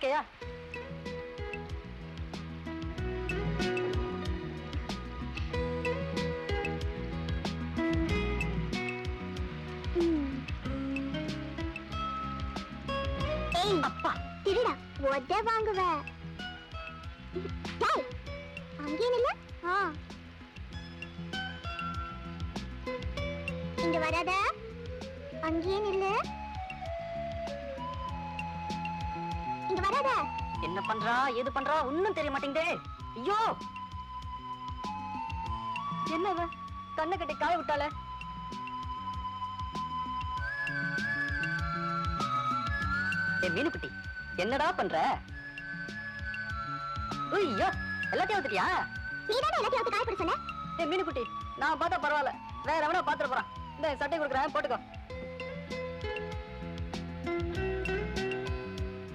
ஓகேயா? அப்பா திருடா ஒத வாங்குவ. டேய் அங்கே நில்லு. இங்க வராத, அங்கே நில்லு. இங்க வராத. என்ன பண்றா ஏது பண்றா ஒன்னும் தெரிய மாட்டேங்குதே. ஐயோ என்னவ கண்ணை கட்டி காய விட்டாள. மீனுக்குட்டி என்னடா பண்ற? ஐயோ எல்லாத்தையும் ஊத்துட்டியா? நீதானே எல்லாத்தையும் காய போட சொன்ன. மீனுக்குட்டி நான் பார்த்தா பரவாயில்ல, வேற எவனா பாத்துட்டு போறான். இந்த சட்டை கொடுக்குறேன் போட்டுக்கோ.